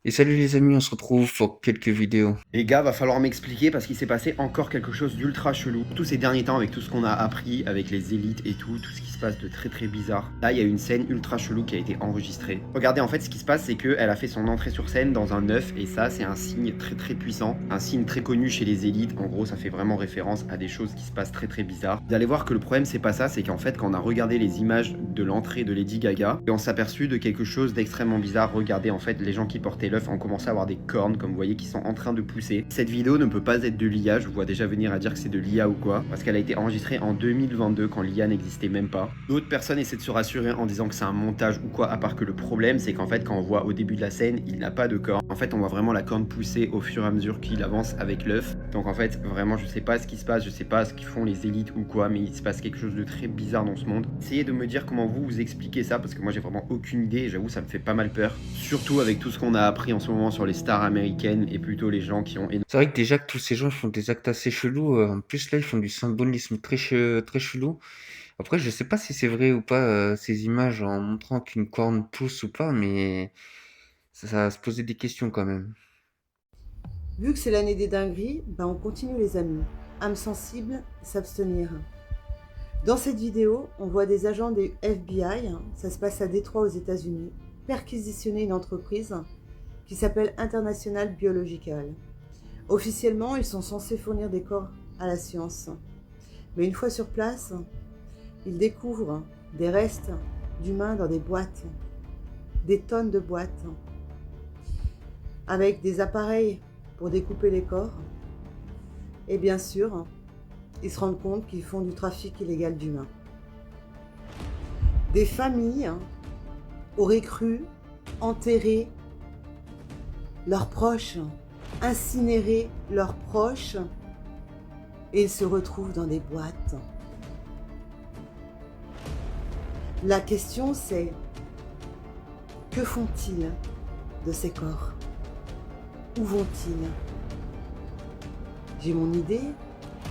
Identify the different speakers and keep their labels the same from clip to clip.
Speaker 1: Et salut les amis, on se retrouve pour quelques vidéos.
Speaker 2: Les gars, va falloir m'expliquer parce qu'il s'est passé encore quelque chose d'ultra chelou. Tous ces derniers temps, avec tout ce qu'on a appris, avec les élites et tout ce qui se passe de très très bizarre. Là, il y a une scène ultra chelou qui a été enregistrée. Regardez, en fait, ce qui se passe, c'est qu'elle a fait son entrée sur scène dans un œuf et ça, c'est un signe très très puissant. Un signe très connu chez les élites. En gros, ça fait vraiment référence à des choses qui se passent très très bizarres. Vous allez voir que le problème, c'est pas ça, c'est qu'en fait, quand on a regardé les images de l'entrée de Lady Gaga, on s'est aperçu de quelque chose d'extrêmement bizarre. Regardez, en fait, les gens qui portaient l'œuf ont commencé à avoir des cornes, comme vous voyez, qui sont en train de pousser. Cette vidéo ne peut pas être de l'IA, je vous vois déjà venir à dire que c'est de l'IA ou quoi, parce qu'elle a été enregistrée en 2022 quand l'IA n'existait même pas. D'autres personnes essaient de se rassurer en disant que c'est un montage ou quoi, à part que le problème c'est qu'en fait quand on voit au début de la scène, il n'a pas de corne. En fait on voit vraiment la corne pousser au fur et à mesure qu'il avance avec l'œuf. Donc en fait vraiment je sais pas ce qui se passe, je sais pas ce qu'ils font les élites ou quoi, mais il se passe quelque chose de très bizarre dans ce monde. Essayez de me dire comment vous expliquez ça, parce que moi j'ai vraiment aucune idée et j'avoue ça me fait pas mal peur. Surtout avec tout ce qu'on a appris en ce moment sur les stars américaines et plutôt les gens qui ont
Speaker 1: C'est vrai que déjà que tous ces gens font des actes assez chelous, en plus là ils font du symbolisme très chelou. Après je sais pas si c'est vrai ou pas ces images en montrant qu'une corne pousse ou pas, mais ça va se poser des questions quand même.
Speaker 3: Vu que c'est l'année des dingueries, on continue les amis. Âme sensible, s'abstenir. Dans cette vidéo, on voit des agents des FBI, ça se passe à Détroit aux États-Unis, perquisitionner une entreprise qui s'appelle International Biological. Officiellement, ils sont censés fournir des corps à la science. Mais une fois sur place, ils découvrent des restes d'humains dans des boîtes, des tonnes de boîtes, avec des appareils pour découper les corps. Et bien sûr, ils se rendent compte qu'ils font du trafic illégal d'humains. Des familles auraient cru enterrer leurs proches, incinérer leurs proches, et ils se retrouvent dans des boîtes. La question c'est, que font-ils de ces corps? Où vont-ils? J'ai mon idée,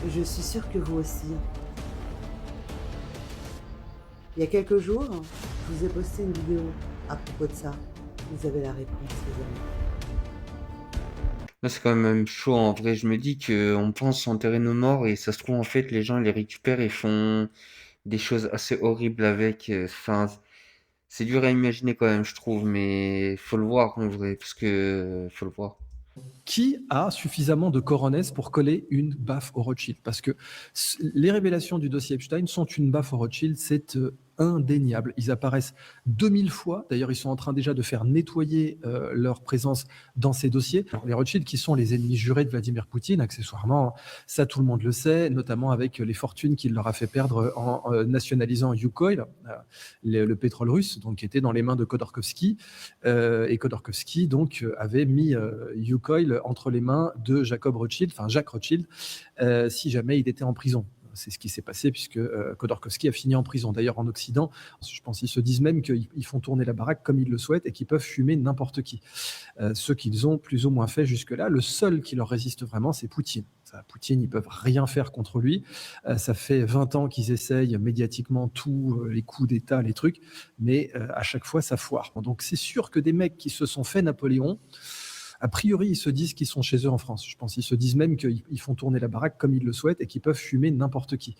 Speaker 3: je suis sûre que vous aussi. Il y a quelques jours, je vous ai posté une vidéo à propos de ça. Vous avez la réponse, les amis.
Speaker 1: Là c'est quand même chaud en vrai, je me dis que on pense enterrer nos morts et ça se trouve en fait les gens les récupèrent et font des choses assez horribles avec. Enfin, c'est dur à imaginer quand même je trouve, mais faut le voir en vrai, parce que faut le voir.
Speaker 4: Qui a suffisamment de coronets pour coller une baffe au Rothschild? Parce que les révélations du dossier Epstein sont une baffe au Rothschild, c'est indéniable. Ils apparaissent 2000 fois. D'ailleurs, ils sont en train déjà de faire nettoyer leur présence dans ces dossiers. Alors, les Rothschild, qui sont les ennemis jurés de Vladimir Poutine, accessoirement, ça tout le monde le sait, notamment avec les fortunes qu'il leur a fait perdre en nationalisant Yukoil, le pétrole russe, donc qui était dans les mains de Khodorkovsky. Et Khodorkovsky donc avait mis Yukoil entre les mains de Jacob Rothschild, enfin Jacques Rothschild, si jamais il était en prison. C'est ce qui s'est passé puisque Khodorkovsky a fini en prison. D'ailleurs, en Occident, je pense qu'ils se disent même qu'ils font tourner la baraque comme ils le souhaitent et qu'ils peuvent fumer n'importe qui. Ce qu'ils ont plus ou moins fait jusque-là. Le seul qui leur résiste vraiment, c'est Poutine. Poutine, ils peuvent rien faire contre lui. Ça fait 20 ans qu'ils essayent médiatiquement tous les coups d'État, les trucs, mais à chaque fois, ça foire. Donc c'est sûr que des mecs qui se sont fait Napoléon, a priori, ils se disent qu'ils sont chez eux en France. Je pense qu'ils se disent même qu'ils font tourner la baraque comme ils le souhaitent et qu'ils peuvent fumer n'importe qui.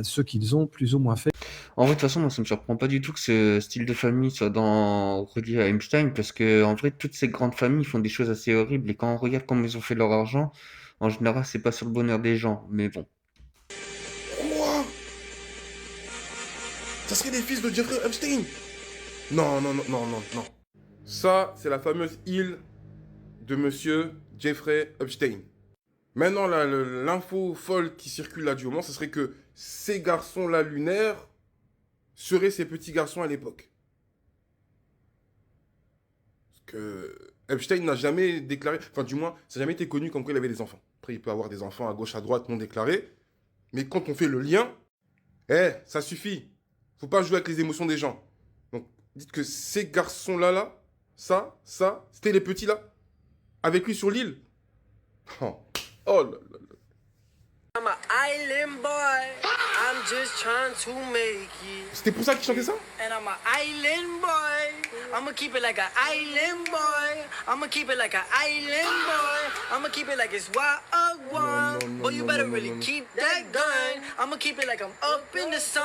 Speaker 4: Ce qu'ils ont plus ou moins fait.
Speaker 1: En vrai, de toute façon, moi, ça me surprend pas du tout que ce style de famille soit relié à Einstein, parce que, en vrai, toutes ces grandes familles font des choses assez horribles, et quand on regarde comment ils ont fait leur argent, en général, c'est pas sur le bonheur des gens, mais bon.
Speaker 5: Quoi? Ça serait des fils de Jeffrey Epstein? Non, non, non, non, non, non. Ça, c'est la fameuse île de monsieur Jeffrey Epstein. Maintenant, l'info folle qui circule là du moment, ce serait que ces garçons-là lunaires seraient ces petits garçons à l'époque. Parce que Epstein n'a jamais déclaré, enfin du moins, ça n'a jamais été connu comme quoi il avait des enfants. Après, il peut avoir des enfants à gauche, à droite, non déclarés. Mais quand on fait le lien, ça suffit. Faut pas jouer avec les émotions des gens. Donc, dites que ces garçons-là, ça, c'était les petits là, avec lui sur l'île. Oh, oh là là.
Speaker 6: island boy. I'm just trying to make it.
Speaker 5: C'était pour ça qu'il chantait ça?
Speaker 6: And I'm an island boy. I'ma keep it like an island boy. I'ma keep it like an island boy. I'ma keep it like it's wild one. But you better really keep that gun. I'ma keep it like I'm up in the sun.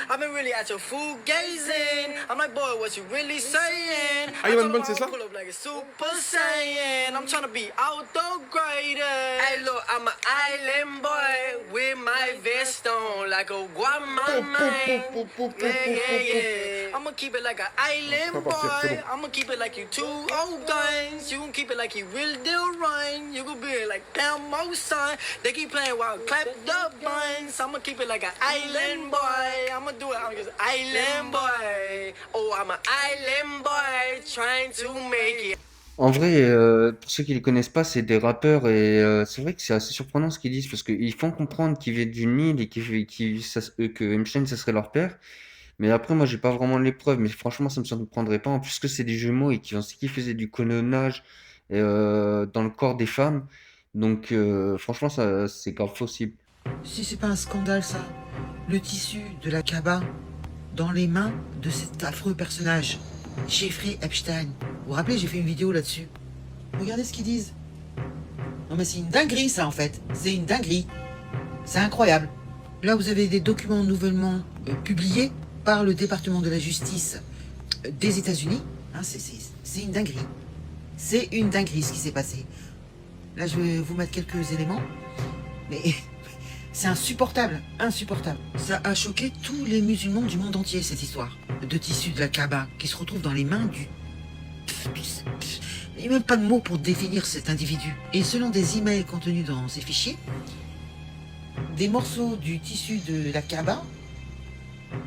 Speaker 6: I've been really at your food gazing. I'm like, boy, what you really saying?
Speaker 5: Island Boy, c'est ça?
Speaker 6: Pull up like a super saiyan. I'm trying to be out the greatest. Hey, look, I'm an island boy with my vest on like a Guamani. Yeah. I'ma keep it like an island boy. I'ma keep it like you two old guns. You gon' keep it like you real deal run. You gon' be like Elmo son. They keep playing while I clap the buns. I'ma keep it like an island boy. I'ma do it. I'm just island boy. Oh, I'm an island boy trying to make it.
Speaker 1: En vrai, pour ceux qui les connaissent pas, c'est des rappeurs et c'est vrai que c'est assez surprenant ce qu'ils disent parce qu'ils font comprendre qu'ils viennent d'une île et que Einstein, ça serait leur père. Mais après, moi, j'ai pas vraiment les preuves, mais franchement, ça me surprendrait pas. En plus que c'est des jumeaux et qui faisaient du colonnage dans le corps des femmes. Donc, franchement, ça, c'est grave possible.
Speaker 7: Si c'est pas un scandale, ça. Le tissu de la Kaaba dans les mains de cet affreux personnage, Jeffrey Epstein. Vous vous rappelez, j'ai fait une vidéo là-dessus. Regardez ce qu'ils disent. Non mais c'est une dinguerie, ça, en fait. C'est une dinguerie. C'est incroyable. Là, vous avez des documents nouvellement publiés par le département de la justice des États-Unis. Hein, c'est une dinguerie. C'est une dinguerie ce qui s'est passé. Là, je vais vous mettre quelques éléments. Mais c'est insupportable, insupportable. Ça a choqué tous les musulmans du monde entier, cette histoire de tissu de la Kaaba qui se retrouve dans les mains du... Il n'y a même pas de mots pour définir cet individu. Et selon des emails contenus dans ces fichiers, des morceaux du tissu de la Kaaba,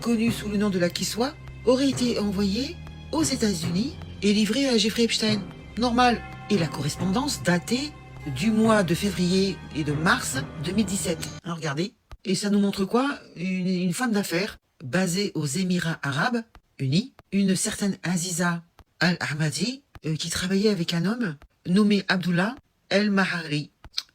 Speaker 7: connu sous le nom de la Kiswa, auraient été envoyés aux États-Unis et livrés à Jeffrey Epstein. Normal. Et la correspondance datée du mois de février et de mars 2017. Alors regardez. Et ça nous montre quoi? Une femme d'affaires basée aux Émirats Arabes Unis, une certaine Aziza Al-Ahmadi, qui travaillait avec un homme nommé Abdullah El-Mahari.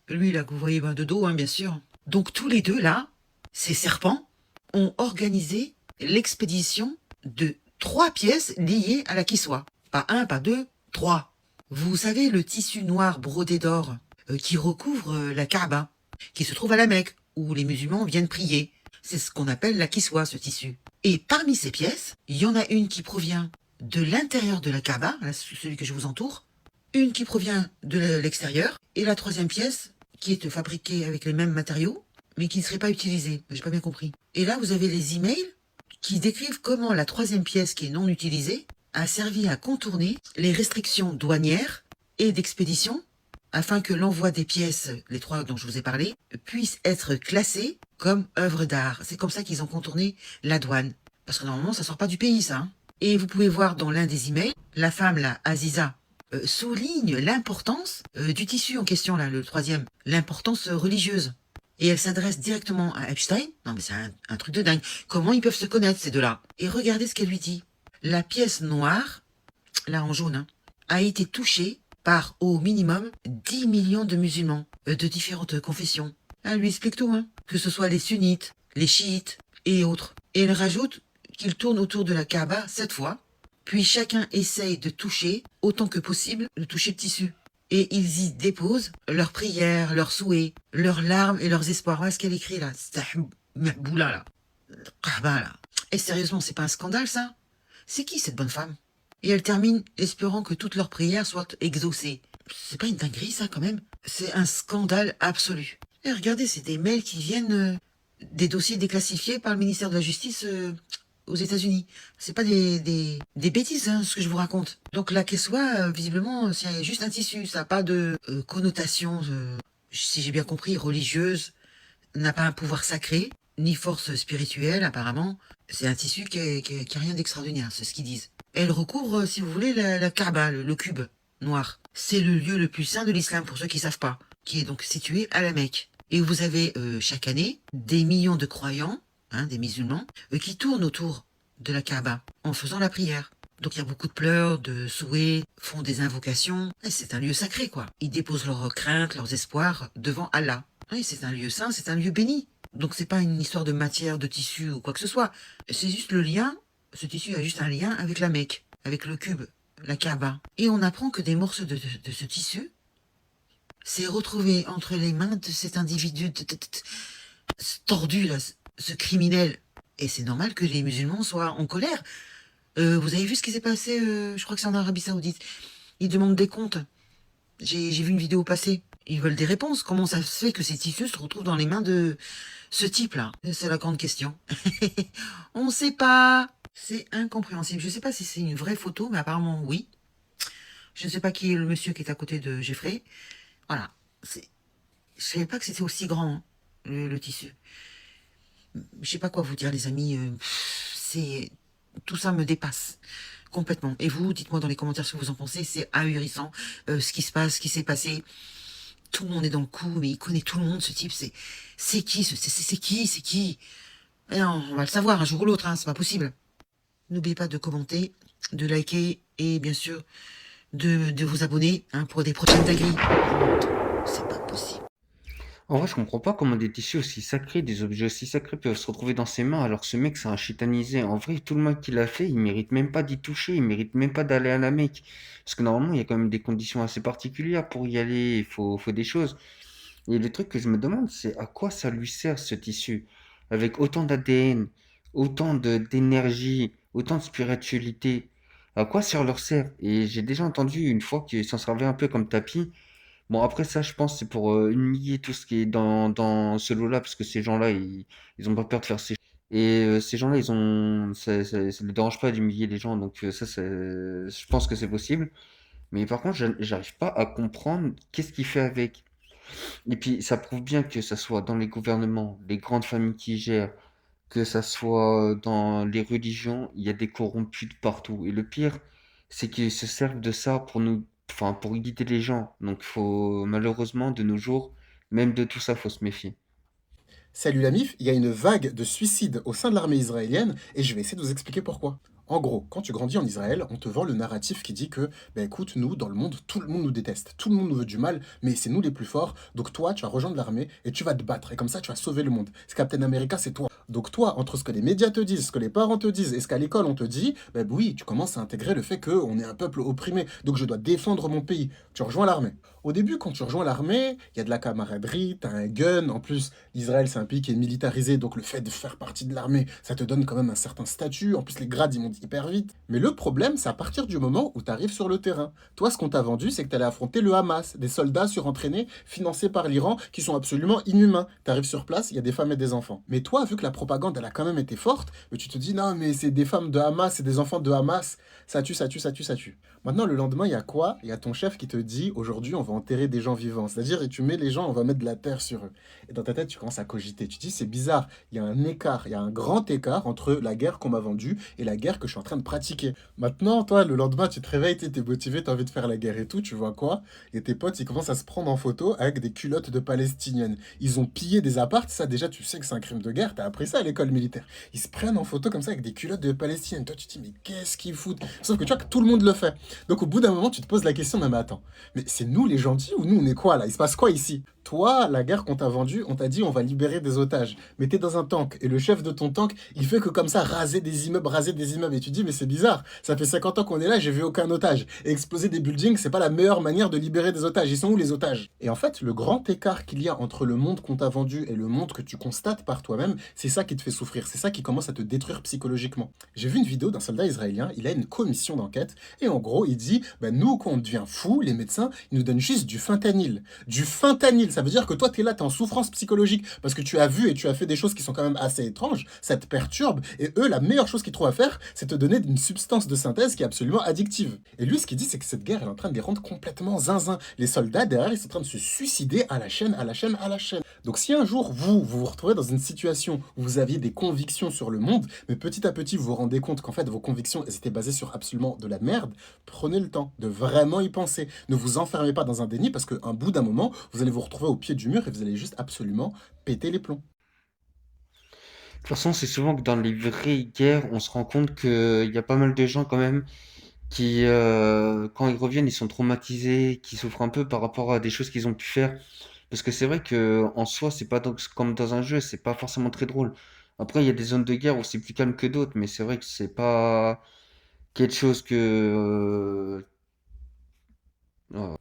Speaker 7: Lui là que vous voyez de dos, hein, bien sûr. Donc tous les deux là, ces serpents, ont organisé l'expédition de 3 pièces liées à la Kiswa. Pas 1, pas 2, 3. Vous savez, le tissu noir brodé d'or qui recouvre la Kaaba, qui se trouve à la Mecque, où les musulmans viennent prier. C'est ce qu'on appelle la Kiswa, ce tissu. Et parmi ces pièces, il y en a une qui provient de l'intérieur de la Kaaba, là, celui que je vous entoure, une qui provient de l'extérieur, et la 3e pièce qui est fabriquée avec les mêmes matériaux, mais qui ne serait pas utilisée. J'ai pas bien compris. Et là, vous avez les emails qui décrivent comment la 3e pièce qui est non utilisée a servi à contourner les restrictions douanières et d'expédition afin que l'envoi des pièces, les 3 dont je vous ai parlé, puisse être classé comme œuvre d'art. C'est comme ça qu'ils ont contourné la douane. Parce que normalement, ça sort pas du pays, ça. Hein. Et vous pouvez voir dans l'un des emails, la femme, là, Aziza, souligne l'importance du tissu en question, là, le 3e, l'importance religieuse. Et elle s'adresse directement à Epstein. Non mais c'est un truc de dingue. Comment ils peuvent se connaître, ces deux-là? Et regardez ce qu'elle lui dit. La pièce noire, là en jaune, hein, a été touchée par au minimum 10 millions de musulmans de différentes confessions. Elle lui explique tout, hein, que ce soit les sunnites, les chiites et autres. Et elle rajoute qu'ils tournent autour de la Kaaba 7 fois, puis chacun essaye de toucher, autant que possible, de toucher le tissu. Et ils y déposent leurs prières, leurs souhaits, leurs larmes et leurs espoirs. Voilà ce qu'elle écrit là. Boula là. Kaaba là. Et sérieusement, c'est pas un scandale ça? C'est qui cette bonne femme? Et elle termine espérant que toutes leurs prières soient exaucées. C'est pas une dinguerie ça quand même? C'est un scandale absolu. Et regardez, c'est des mails qui viennent des dossiers déclassifiés par le ministère de la Justice aux États-Unis. C'est pas des bêtises hein, ce que je vous raconte. Donc la Kiswa, visiblement, c'est juste un tissu. Ça n'a pas de connotation, si j'ai bien compris, religieuse. N'a pas un pouvoir sacré, ni force spirituelle apparemment. C'est un tissu qui a rien d'extraordinaire, c'est ce qu'ils disent. Elle recouvre, si vous voulez, la Kaaba, le cube noir. C'est le lieu le plus saint de l'islam, pour ceux qui savent pas, qui est donc situé à la Mecque. Et vous avez chaque année des millions de croyants, hein, des musulmans, qui tournent autour de la Kaaba en faisant la prière. Donc il y a beaucoup de pleurs, de souhaits, font des invocations. Et c'est un lieu sacré, quoi. Ils déposent leurs craintes, leurs espoirs devant Allah. Oui, c'est un lieu saint, c'est un lieu béni. Donc c'est pas une histoire de matière, de tissu ou quoi que ce soit. C'est juste le lien, ce tissu a juste un lien avec la Mecque, avec le cube, la Kaaba. Et on apprend que des morceaux de ce tissu s'est retrouvé entre les mains de cet individu tordu, là, ce criminel. Et c'est normal que les musulmans soient en colère. Vous avez vu ce qui s'est passé, je crois que c'est en Arabie Saoudite. Ils demandent des comptes. J'ai vu une vidéo passer. Ils veulent des réponses. Comment ça se fait que ces tissus se retrouvent dans les mains de ce type-là? C'est la grande question. On sait pas. C'est incompréhensible. Je sais pas si c'est une vraie photo, mais apparemment oui. Je ne sais pas qui est le monsieur qui est à côté de Jeffrey. Voilà. Je savais pas que c'était aussi grand, hein, le tissu. Je sais pas quoi vous dire, les amis. Tout ça me dépasse complètement. Et vous, dites-moi dans les commentaires ce que vous en pensez. C'est ahurissant ce qui se passe, ce qui s'est passé. Tout le monde est dans le coup, mais il connaît tout le monde, ce type. C'est qui C'est qui Eh non, on va le savoir un jour ou l'autre, hein, c'est pas possible. N'oubliez pas de commenter, de liker et bien sûr de vous abonner, hein, pour des prochaines dingueries. C'est pas possible.
Speaker 1: En vrai, je comprends pas comment des tissus aussi sacrés, des objets aussi sacrés peuvent se retrouver dans ses mains alors que ce mec, c'est un chitanisé. En vrai, tout le mal qu'il a fait, il mérite même pas d'y toucher, il mérite même pas d'aller à la Mecque. Parce que normalement, il y a quand même des conditions assez particulières pour y aller, il faut des choses. Et le truc que je me demande, c'est à quoi ça lui sert ce tissu? Avec autant d'ADN, autant d'énergie, autant de spiritualité. À quoi ça leur sert? Et j'ai déjà entendu une fois qu'ils s'en servaient un peu comme tapis. Bon, après ça, je pense, c'est pour humilier tout ce qui est dans ce lot-là, parce que ces gens-là, ils ont pas peur de faire ces choses. Et ces gens-là, ça ne les dérange pas d'humilier les gens, donc je pense que c'est possible. Mais par contre, j'arrive pas à comprendre qu'est-ce qu'il fait avec. Et puis, ça prouve bien que ça soit dans les gouvernements, les grandes familles qui gèrent, que ça soit dans les religions, il y a des corrompus de partout. Et le pire, c'est qu'ils se servent de ça pour enfin, pour guider les gens. Donc, malheureusement, de nos jours, même de tout ça, faut se méfier.
Speaker 8: Salut la MIF, il y a une vague de suicides au sein de l'armée israélienne et je vais essayer de vous expliquer pourquoi. En gros, quand tu grandis en Israël, on te vend le narratif qui dit que, bah écoute, nous, dans le monde, tout le monde nous déteste, tout le monde nous veut du mal, mais c'est nous les plus forts, donc toi, tu vas rejoindre l'armée et tu vas te battre, et comme ça, tu vas sauver le monde. Ce Captain America, c'est toi. Donc toi, entre ce que les médias te disent, ce que les parents te disent et ce qu'à l'école on te dit, bah oui, tu commences à intégrer le fait qu'on est un peuple opprimé, donc je dois défendre mon pays. Tu rejoins l'armée. Au début, quand tu rejoins l'armée, il y a de la camaraderie, t'as un gun, en plus, l'Israël, c'est un pays qui est militarisé, donc le fait de faire partie de l'armée, ça te donne quand même un certain statut. En plus, les grades, ils montent hyper vite. Mais le problème, c'est à partir du moment où tu arrives sur le terrain. Toi, ce qu'on t'a vendu, c'est que tu allais affronter le Hamas, des soldats surentraînés, financés par l'Iran, qui sont absolument inhumains. Tu arrives sur place, il y a des femmes et des enfants. Mais toi, vu que la propagande, elle a quand même été forte, mais tu te dis, non, mais c'est des femmes de Hamas, c'est des enfants de Hamas, ça tue, ça tue, ça tue, ça tue. Maintenant, le lendemain, il y a quoi? Il y a ton chef qui te dit, aujourd'hui, on va enterrer des gens vivants. C'est-à-dire, et tu mets les gens, on va mettre de la terre sur eux. Et dans ta tête, tu commences à cogiter. Tu te dis, c'est bizarre, il y a un écart, il y a un grand écart entre la guerre qu'on m'a vendue et la guerre que je suis en train de pratiquer. Maintenant, toi, le lendemain, tu te réveilles, t'es motivé, t'as envie de faire la guerre et tout, tu vois quoi? Et tes potes, ils commencent à se prendre en photo avec des culottes de palestiniennes. Ils ont pillé des apparts, ça déjà, tu sais que c'est un crime de guerre, t'as appris ça à l'école militaire. Ils se prennent en photo comme ça avec des culottes de palestiniennes. Toi, tu te dis, mais qu'est-ce qu'ils foutent? Sauf que tu vois que tout le monde le fait. Donc au bout d'un moment, tu te poses la question, non mais attends, mais c'est nous les gentils ou nous on est quoi là? Il se passe quoi ici? Toi, la guerre qu'on t'a vendue, on t'a dit on va libérer des otages. Mais t'es dans un tank, et le chef de ton tank, il fait que comme ça, raser des immeubles, et tu te dis, mais c'est bizarre, ça fait 50 ans qu'on est là, j'ai vu aucun otage. Et exploser des buildings, c'est pas la meilleure manière de libérer des otages. Ils sont où les otages? Et en fait, le grand écart qu'il y a entre le monde qu'on t'a vendu et le monde que tu constates par toi-même, c'est ça qui te fait souffrir, c'est ça qui commence à te détruire psychologiquement. J'ai vu une vidéo d'un soldat israélien, il a une commission d'enquête, et en gros, il dit, bah, nous, quand on devient fou, les médecins, ils nous donnent juste du fentanyl. Du fentanyl, ça veut dire que toi, t'es là, t'es en souffrance psychologique, parce que tu as vu et tu as fait des choses qui sont quand même assez étranges, ça te perturbe, et eux, la meilleure chose qu'ils trouvent à faire, c'est te donner une substance de synthèse qui est absolument addictive. Et lui, ce qu'il dit, c'est que cette guerre, elle est en train de les rendre complètement zinzin. Les soldats, derrière, ils sont en train de se suicider à la chaîne, à la chaîne, à la chaîne. Donc si un jour, vous retrouvez dans une situation où vous aviez des convictions sur le monde, mais petit à petit, vous vous rendez compte qu'en fait, vos convictions, elles étaient basées sur absolument de la merde, prenez le temps de vraiment y penser. Ne vous enfermez pas dans un déni, parce qu'un bout d'un moment, vous allez vous retrouver au pied du mur et vous allez juste absolument péter les plombs.
Speaker 1: De toute façon, c'est souvent que dans les vraies guerres, on se rend compte qu'il y a pas mal de gens quand même quand ils reviennent, ils sont traumatisés, qui souffrent un peu par rapport à des choses qu'ils ont pu faire. Parce que c'est vrai que en soi, c'est pas comme dans un jeu, c'est pas forcément très drôle. Après, il y a des zones de guerre où c'est plus calme que d'autres, mais c'est vrai que c'est pas quelque chose que.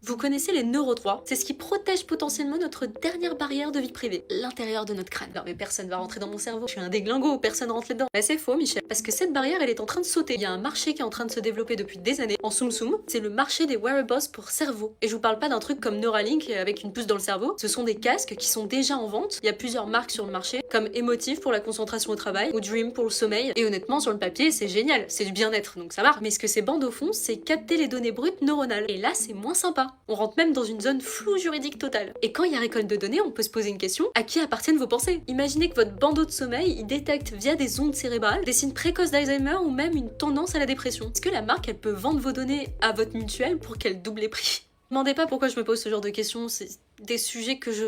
Speaker 9: Vous connaissez les neurodroits? C'est ce qui protège potentiellement notre dernière barrière de vie privée, l'intérieur de notre crâne. Non mais personne va rentrer dans mon cerveau, je suis un déglingo, personne rentre là-dedans. Mais c'est faux Michel, parce que cette barrière elle est en train de sauter. Il y a un marché qui est en train de se développer depuis des années en Soum Soum, c'est le marché des wearables pour cerveau. Et je vous parle pas d'un truc comme Neuralink avec une puce dans le cerveau, ce sont des casques qui sont déjà en vente. Il y a plusieurs marques sur le marché, comme Emotive pour la concentration au travail, ou Dream pour le sommeil. Et honnêtement sur le papier c'est génial, c'est du bien-être, donc ça marche. Mais ce que ces bandes font, c'est capter les données brutes neuronales. Et là c'est moins sympa. On rentre même dans une zone floue juridique totale. Et quand il y a récolte de données, on peut se poser une question, à qui appartiennent vos pensées? Imaginez que votre bandeau de sommeil, il détecte via des ondes cérébrales des signes précoces d'Alzheimer ou même une tendance à la dépression. Est-ce que la marque, elle peut vendre vos données à votre mutuelle pour qu'elle double les prix? Demandez pas pourquoi je me pose ce genre de questions, c'est des sujets que je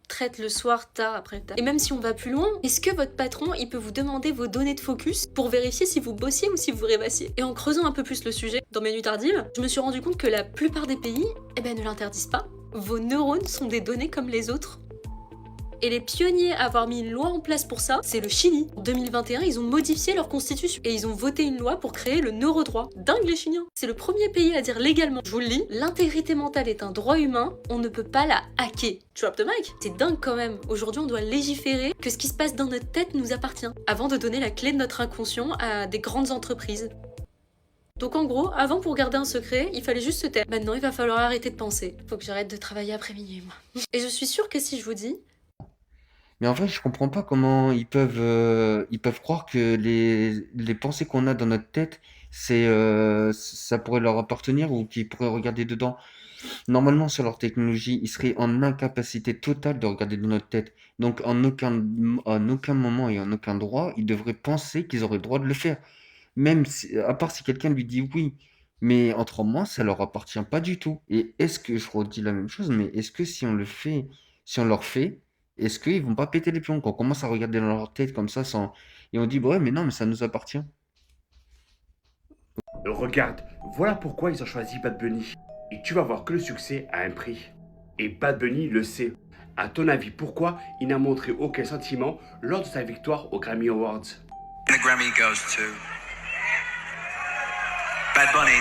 Speaker 9: traite le soir tard après le taf. Et même si on va plus loin, est-ce que votre patron il peut vous demander vos données de focus pour vérifier si vous bossiez ou si vous rêvassiez? Et en creusant un peu plus le sujet, dans mes nuits tardives, je me suis rendu compte que la plupart des pays, ne l'interdisent pas. Vos neurones sont des données comme les autres. Et les pionniers à avoir mis une loi en place pour ça, c'est le Chili. En 2021, ils ont modifié leur constitution et ils ont voté une loi pour créer le neurodroit. Dingue les Chiliens. C'est le premier pays à dire légalement, je vous le lis, l'intégrité mentale est un droit humain, on ne peut pas la hacker. Drop the mic. C'est dingue quand même. Aujourd'hui, on doit légiférer que ce qui se passe dans notre tête nous appartient, avant de donner la clé de notre inconscient à des grandes entreprises. Donc en gros, avant pour garder un secret, il fallait juste se taire. Maintenant, il va falloir arrêter de penser. Faut que j'arrête de travailler après minuit, moi. Et je suis sûre que si je vous dis,
Speaker 1: Mais en vrai, je comprends pas comment ils peuvent croire que les pensées qu'on a dans notre tête, ça pourrait leur appartenir ou qu'ils pourraient regarder dedans. Normalement, sur leur technologie, ils seraient en incapacité totale de regarder dans notre tête. Donc, en aucun moment et en aucun droit, ils devraient penser qu'ils auraient le droit de le faire. Même si, à part si quelqu'un lui dit oui. Mais autrement, ça leur appartient pas du tout. Et est-ce que, je redis la même chose, mais est-ce que si on leur fait, est-ce qu'ils vont pas péter les plombs quand on commence à regarder dans leur tête comme ça sans... Et on dit, bah ouais, mais non, mais ça nous appartient.
Speaker 10: Regarde, voilà pourquoi ils ont choisi Bad Bunny. Et tu vas voir que le succès a un prix. Et Bad Bunny le sait. À ton avis, pourquoi il n'a montré aucun sentiment lors de sa victoire aux Grammy Awards?
Speaker 6: The Grammy goes to Bad Bunny,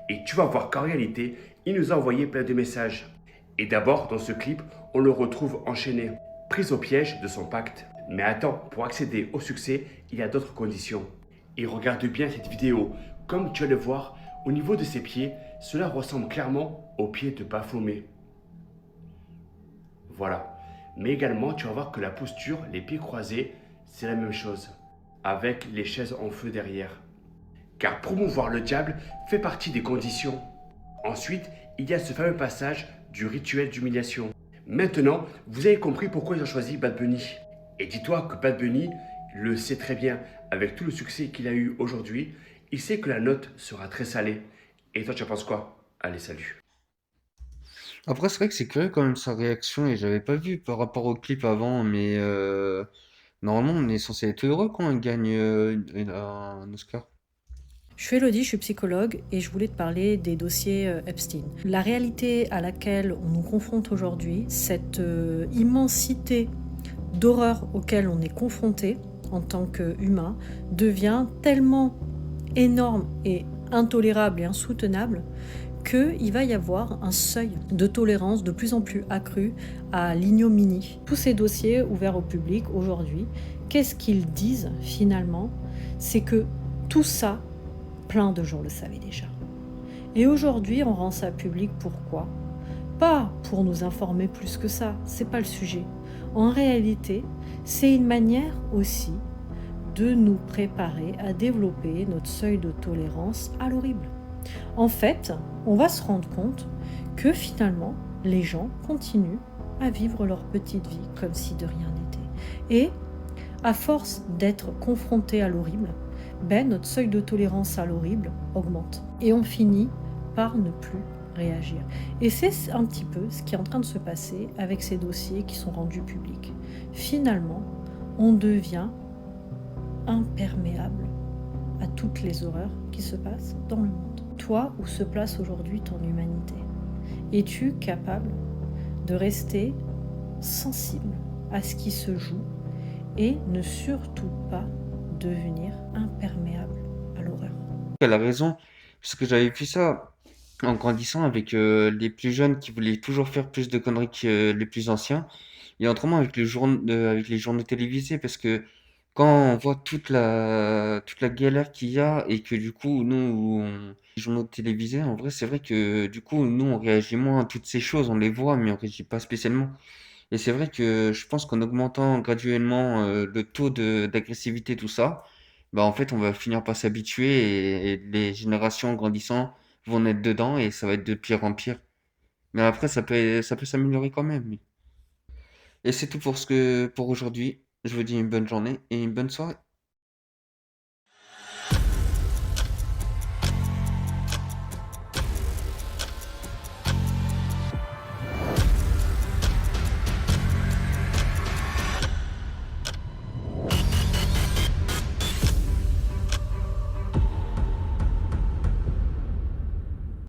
Speaker 10: Et tu vas voir qu'en réalité, il nous a envoyé plein de messages. Et d'abord, dans ce clip, on le retrouve enchaîné, pris au piège de son pacte. Mais attends, pour accéder au succès, il y a d'autres conditions. Et regarde bien cette vidéo. Comme tu vas le voir, au niveau de ses pieds, cela ressemble clairement aux pieds de Baphomet. Voilà. Mais également, tu vas voir que la posture, les pieds croisés, c'est la même chose, avec les chaises en feu derrière. Car promouvoir le diable fait partie des conditions. Ensuite, il y a ce fameux passage du rituel d'humiliation. Maintenant, vous avez compris pourquoi ils ont choisi Bad Bunny. Et dis-toi que Bad Bunny le sait très bien, avec tout le succès qu'il a eu aujourd'hui, il sait que la note sera très salée. Et toi, tu en penses quoi? Allez, salut.
Speaker 1: Après, c'est vrai que c'est curieux quand même sa réaction et j'avais pas vu par rapport au clip avant, mais normalement, on est censé être heureux quand on gagne un Oscar.
Speaker 11: Je suis Elodie, je suis psychologue et je voulais te parler des dossiers Epstein. La réalité à laquelle on nous confronte aujourd'hui, cette immensité d'horreur auquel on est confronté en tant qu'humain, devient tellement énorme et intolérable et insoutenable qu'il va y avoir un seuil de tolérance de plus en plus accru à l'ignominie. Tous ces dossiers ouverts au public aujourd'hui, qu'est-ce qu'ils disent finalement? C'est que tout ça, plein de gens le savaient déjà. Et aujourd'hui, on rend ça public pourquoi? Pas pour nous informer plus que ça, c'est pas le sujet. En réalité, c'est une manière aussi de nous préparer à développer notre seuil de tolérance à l'horrible. En fait, on va se rendre compte que finalement, les gens continuent à vivre leur petite vie comme si de rien n'était. Et à force d'être confrontés à l'horrible, notre seuil de tolérance à l'horrible augmente. Et on finit par ne plus réagir. Et c'est un petit peu ce qui est en train de se passer avec ces dossiers qui sont rendus publics. Finalement, on devient imperméable à toutes les horreurs qui se passent dans le monde. Toi, où se place aujourd'hui ton humanité? Es-tu capable de rester sensible à ce qui se joue et ne surtout pas devenir imperméable à l'horreur?
Speaker 1: Elle a raison, parce que j'avais vu ça en grandissant avec les plus jeunes qui voulaient toujours faire plus de conneries que les plus anciens, et autrement avec les journaux télévisés, parce que quand on voit toute la galère qu'il y a et que du coup, les journaux télévisés, en vrai, c'est vrai que du coup, nous, on réagit moins à toutes ces choses, on les voit, mais on réagit pas spécialement. Et c'est vrai que je pense qu'en augmentant graduellement le taux d'agressivité, tout ça, bah en fait, on va finir par s'habituer et les générations grandissant vont être dedans et ça va être de pire en pire. Mais après, ça peut s'améliorer quand même. Et c'est tout pour pour aujourd'hui. Je vous dis une bonne journée et une bonne soirée.